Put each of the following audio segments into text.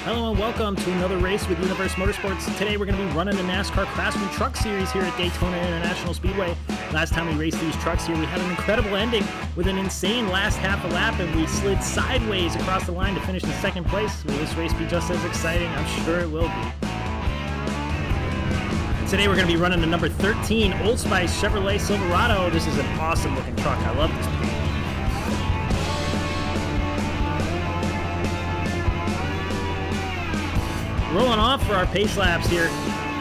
Hello and welcome to another race with Universe Motorsports. Today we're going to be running the NASCAR Craftsman Truck Series here at Daytona International Speedway. Last time we raced these trucks here, we had an incredible ending with an insane last half a lap, and we slid sideways across the line to finish in second place. Will this race be just as exciting? I'm sure it will be. Today we're going to be running the number 13 Old Spice Chevrolet Silverado. This is an awesome looking truck. I love this paint. Rolling off for our pace laps here.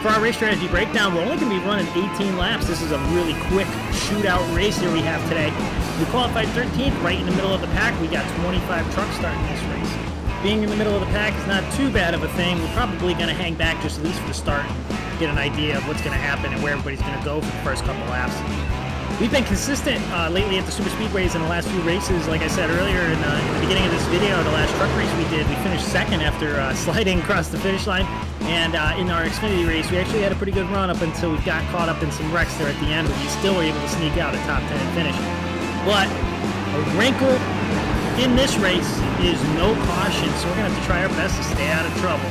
For our race strategy breakdown, we're only going to be running 18 laps. This is a really quick shootout race here we have today. We qualified 13th, right in the middle of the pack. We got 25 trucks starting this race. Being in the middle of the pack is not too bad of a thing. We're probably going to hang back just at least for the start, get an idea of what's going to happen and where everybody's going to go for the first couple laps. We've been consistent lately at the Superspeedways in the last few races. Like I said earlier in the beginning of this video, the last truck race we did, we finished second after sliding across the finish line. And in our Xfinity race, we actually had a pretty good run up until we got caught up in some wrecks there at the end, but we still were able to sneak out a top 10 finish. But a wrinkle in this race is no caution, so we're going to have to try our best to stay out of trouble.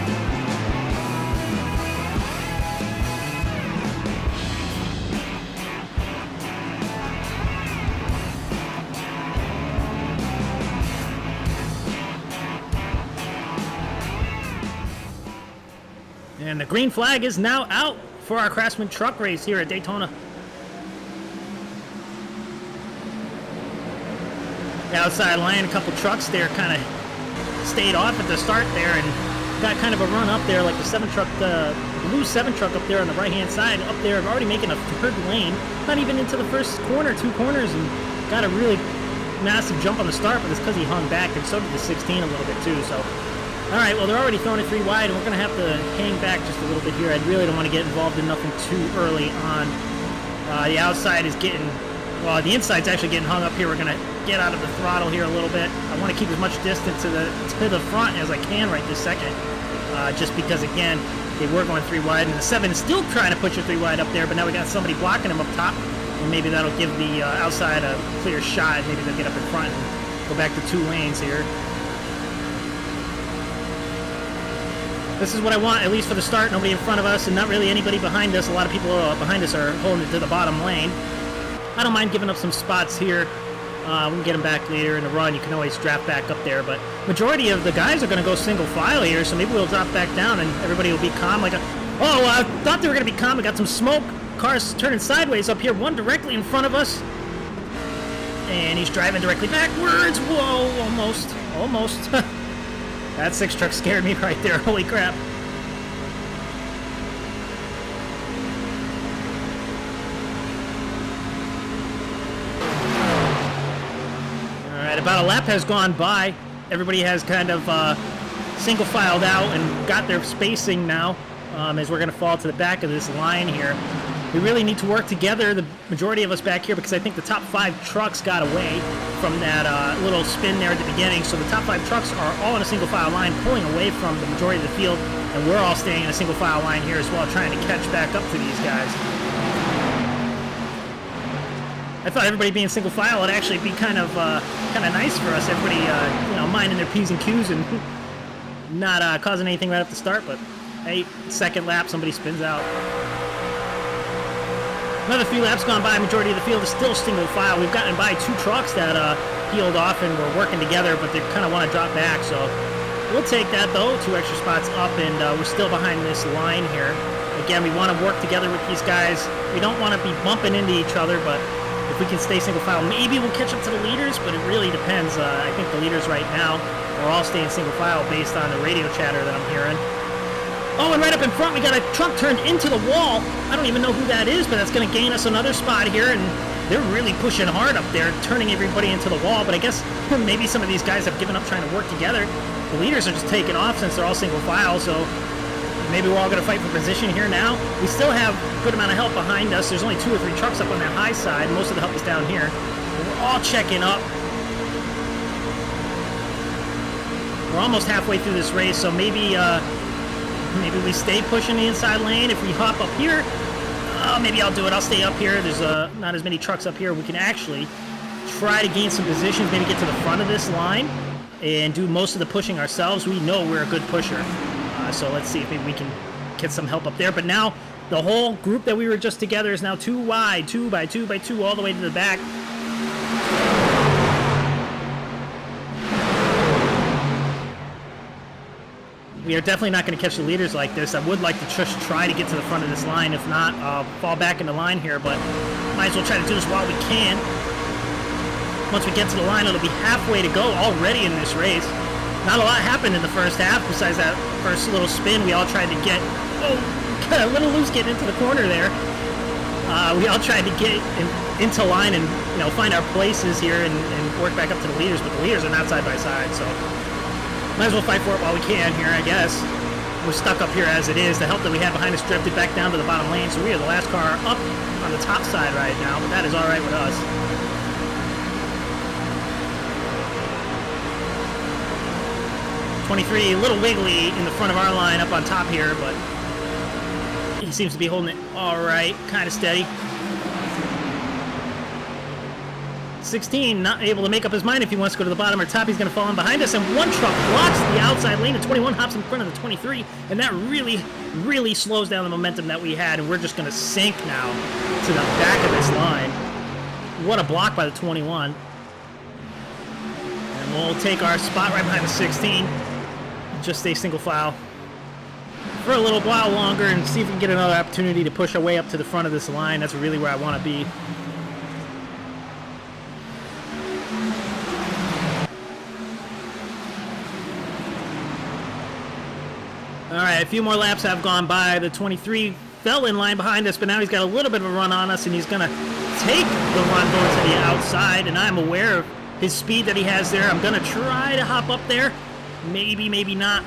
And the green flag is now out for our Craftsman truck race here at Daytona. The outside line, a couple trucks there kind of stayed off at the start there and got kind of a run up there, like the blue 7 truck up there on the right-hand side, up there already making a third lane, not even into the first corner, 2 corners, and got a really massive jump on the start, but it's because he hung back, and so did the 16 a little bit too, so. All right, well, they're already throwing it 3 wide, and we're going to have to hang back just a little bit here. I really don't want to get involved in nothing too early on. The outside is getting, well, the inside's actually getting hung up here. We're going to get out of the throttle here a little bit. I want to keep as much distance to the front as I can right this second, just because, again, they were going 3 wide, and the 7 is still trying to push it 3 wide up there, but now we got somebody blocking him up top, and maybe that'll give the outside a clear shot. Maybe they'll get up in front and go back to 2 lanes here. This is what I want, at least for the start. Nobody in front of us and not really anybody behind us. A lot of people behind us are holding it to the bottom lane. I don't mind giving up some spots here. We can get them back later in the run. You can always draft back up there. But majority of the guys are going to go single file here, so maybe we'll drop back down and everybody will be calm. I thought they were going to be calm. I got some smoke. Cars turning sideways up here. One directly in front of us. And he's driving directly backwards. Whoa, almost. That 6 truck scared me right there. Holy crap. Alright, about a lap has gone by. Everybody has kind of single filed out and got their spacing now as we're going to fall to the back of this line here. We really need to work together, the majority of us back here, because I think the top 5 trucks got away from that little spin there at the beginning. So the top 5 trucks are all in a single file line, pulling away from the majority of the field, and we're all staying in a single file line here as well, trying to catch back up to these guys. I thought everybody being single file would actually be kind of nice for us. Everybody, minding their P's and Q's and not causing anything right off the start. But hey, second lap, somebody spins out. Another few laps gone by, majority of the field is still single file. We've gotten by 2 trucks that peeled off and were working together, but they kind of want to drop back. So we'll take that, though, 2 extra spots up, and we're still behind this line here. Again, we want to work together with these guys. We don't want to be bumping into each other, but if we can stay single file, maybe we'll catch up to the leaders, but it really depends. I think the leaders right now are all staying single file based on the radio chatter that I'm hearing. Oh, and right up in front, we got a truck turned into the wall. I don't even know who that is, but that's going to gain us another spot here, and they're really pushing hard up there, turning everybody into the wall, but I guess maybe some of these guys have given up trying to work together. The leaders are just taking off since they're all single file, so maybe we're all going to fight for position here now. We still have a good amount of help behind us. There's only 2 or 3 trucks up on that high side. Most of the help is down here. We're all checking up. We're almost halfway through this race, so maybe we stay pushing the inside lane. If we hop up here, maybe I'll do it. I'll stay up here. There's not as many trucks up here. We can actually try to gain some positions, maybe get to the front of this line. and do most of the pushing ourselves. We know we're a good pusher. So let's see if maybe we can get some help up there. But now the whole group that we were just together is now 2 wide, 2 by 2 by 2, all the way to the back. We are definitely not going to catch the leaders like this. I would like to just try to get to the front of this line. If not, I'll fall back into line here, but might as well try to do this while we can. Once we get to the line, it'll be halfway to go already in this race. Not a lot happened in the first half besides that first little spin. We all tried to get, got a little loose getting into the corner there. We all tried to get into line and find our places here and work back up to the leaders, but the leaders are not side by side, so might as well fight for it while we can here, I guess. We're stuck up here as it is. The help that we had behind us drifted back down to the bottom lane, so we are the last car up on the top side right now, but that is all right with us. '23, a little wiggly in the front of our line up on top here, but he seems to be holding it all right, kind of steady. 16, not able to make up his mind if he wants to go to the bottom or top. He's going to fall in behind us, and one truck blocks the outside lane. The 21 hops in front of the 23, and that really, really slows down the momentum that we had, and we're just going to sink now to the back of this line. What a block by the 21. And we'll take our spot right behind the 16. Just stay single file for a little while longer and see if we can get another opportunity to push our way up to the front of this line. That's really where I want to be. All right, a few more laps have gone by. The 23 fell in line behind us, but now he's got a little bit of a run on us, and he's going to take the run going to the outside, and I'm aware of his speed that he has there. I'm going to try to hop up there. Maybe, maybe not.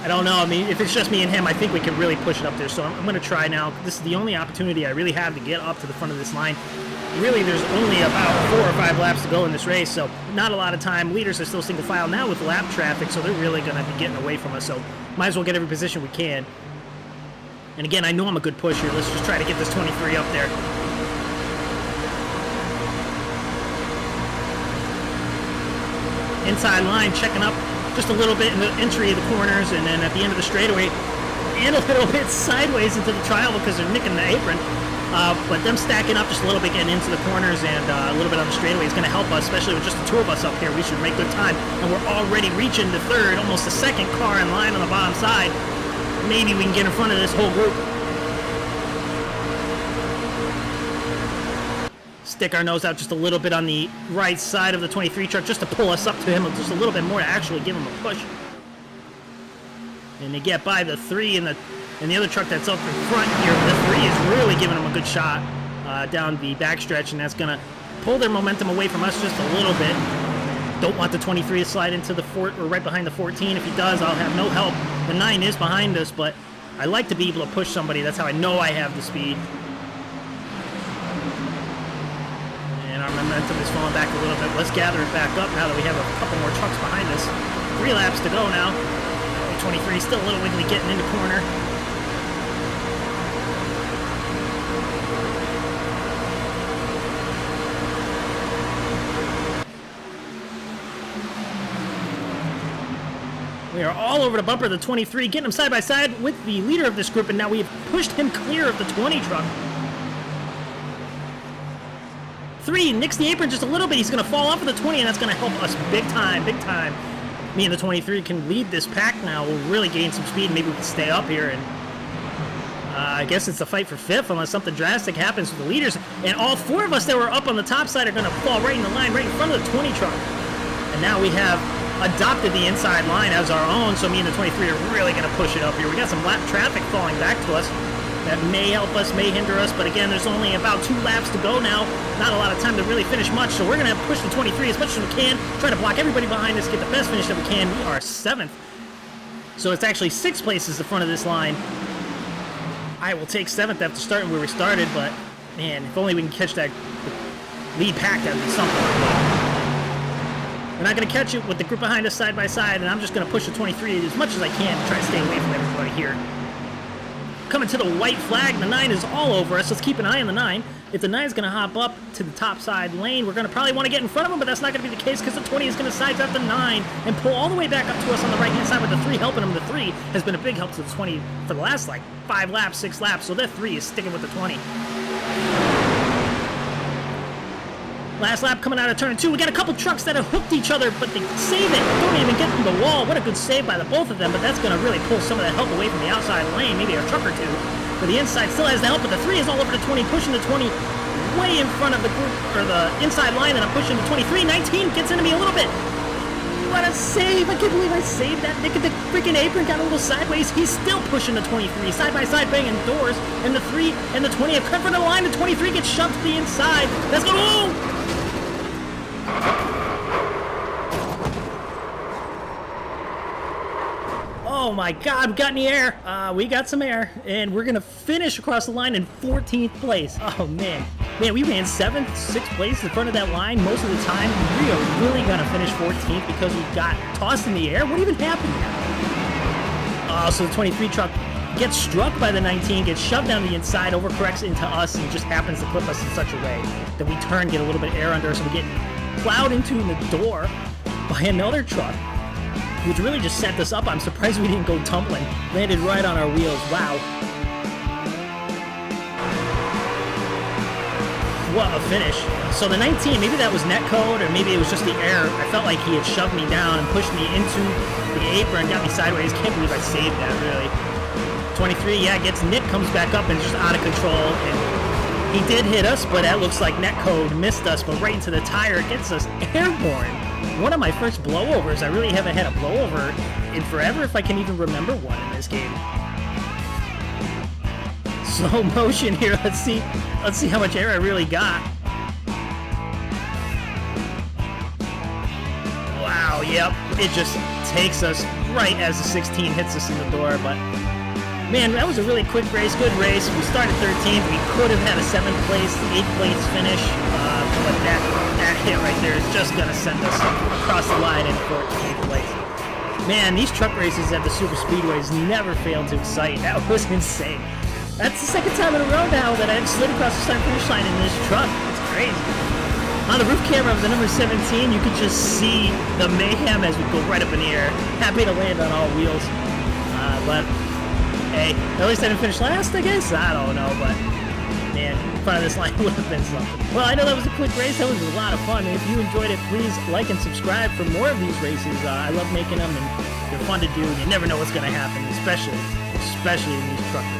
I don't know. I mean, if it's just me and him, I think we can really push it up there, so I'm going to try now. This is the only opportunity I really have to get up to the front of this line. Really, there's only about 4 or 5 laps to go in this race, so not a lot of time. Leaders are still single file now with lap traffic, so they're really going to be getting away from us, so might as well get every position we can. And again, I know I'm a good pusher. Let's just try to get this 23 up there. Inside line, checking up just a little bit in the entry of the corners, and then at the end of the straightaway, and a little bit sideways into the trial because they're nicking the apron. But them stacking up just a little bit, getting into the corners and a little bit on the straightaway is going to help us, especially with just the 2 of us up here. We should make good time. And we're already reaching the third, almost the second car in line on the bottom side. Maybe we can get in front of this whole group. Stick our nose out just a little bit on the right side of the 23 truck just to pull us up to him just a little bit more to actually give him a push. And they get by the 3 and the other truck that's up in front here. The 3 is really giving them a good shot down the backstretch, and that's going to pull their momentum away from us just a little bit. Don't want the 23 to slide into the or right behind the 14. If he does, I'll have no help. The 9 is behind us, but I like to be able to push somebody. That's how I know I have the speed. And our momentum is falling back a little bit. Let's gather it back up now that we have a couple more trucks behind us. 3 laps to go now. 23 still a little wiggly getting into corner. We are all over the bumper of the 23, getting him side by side with the leader of this group, and now we have pushed him clear of the 20 truck. 3 nicks the apron just a little bit. He's going to fall off of the 20, and that's going to help us big time, big time. Me and the 23 can lead this pack now. We'll really gain some speed. Maybe we can stay up here, and I guess it's a fight for 5th unless something drastic happens with the leaders. And all 4 of us that were up on the top side are going to fall right in the line, right in front of the 20 truck. And now we have adopted the inside line as our own, so me and the 23 are really going to push it up here. We got some lap traffic falling back to us. That may help us, may hinder us, but again, there's only about 2 laps to go now. Not a lot of time to really finish much, so we're going to have to push the 23 as much as we can, try to block everybody behind us, get the best finish that we can. We are 7th. So it's actually 6 places the front of this line. I will take 7th after starting where we started, but man, if only we can catch that lead pack, that would be something. We're not going to catch it with the group behind us side by side, and I'm just going to push the 23 as much as I can to try to stay away from everybody here. Coming to the white flag, the 9 is all over us. Let's keep an eye on the 9. if the 9 is going to hop up to the top side lane, we're going to probably want to get in front of him, but that's not going to be the case because the 20 is going to side draft the 9 and pull all the way back up to us on the right-hand side with the 3 helping him. The 3 has been a big help to the 20 for the last, like, 5 laps, 6 laps, so that 3 is sticking with the 20. Last lap coming out of turn 2. We got a couple trucks that have hooked each other, but they save it. Don't even get through the wall. What a good save by the both of them, but that's going to really pull some of that help away from the outside lane, maybe a truck or two. But the inside still has the help, but the 3 is all over the 20, pushing the 20 way in front of the group, or the inside line, and I'm pushing the 23. 19 gets into me a little bit. What a save. I can't believe I saved that. Nick at the freaking apron got a little sideways. He's still pushing the 23. Side by side banging doors, and the 3 and the 20 have cut for the line. The 23 gets shoved to the inside. Let's go. Oh! Oh my God, we got in the air. We got some air, and we're gonna finish across the line in 14th place. Oh man, we ran 7th, 6th place in front of that line most of the time. We are really gonna finish 14th because we got tossed in the air. What even happened here? So the 23 truck gets struck by the 19, gets shoved down the inside, overcorrects into us, and just happens to clip us in such a way that we turn, get a little bit of air under us, so we get plowed into the door by another truck, which really just set this up. I'm surprised we didn't go tumbling. Landed right on our wheels. Wow. What a finish. So the 19, maybe that was netcode, or maybe it was just the air. I felt like he had shoved me down and pushed me into the apron, got me sideways. Can't believe I saved that, really. 23, yeah, gets Nick, comes back up and just out of control. And he did hit us, but that looks like netcode missed us, but right into the tire, gets us airborne. One of my first blowovers. I really haven't had a blowover in forever, if I can even remember one in this game. Slow motion here. Let's see how much air I really got. Wow, yep. It just takes us right as the 16 hits us in the door, but man, that was a really quick race, good race. We started 13th. We could have had a 7th place, 8th place finish, but that hit right there is just going to send us across the line in 14th place. Man, these truck races at the Superspeedways never fail to excite. That was insane. That's the 2nd time in a row now that I've slid across the start-finish line in this truck. It's crazy. On the roof camera of the number 17, you could just see the mayhem as we go right up in the air. Happy to land on all wheels, but hey, at least I didn't finish last, I guess? I don't know, but man, in front of this line would have been something. Well, I know that was a quick race. That was a lot of fun. And if you enjoyed it, please like and subscribe for more of these races. I love making them, and they're fun to do. You never know what's going to happen, especially in these truck races.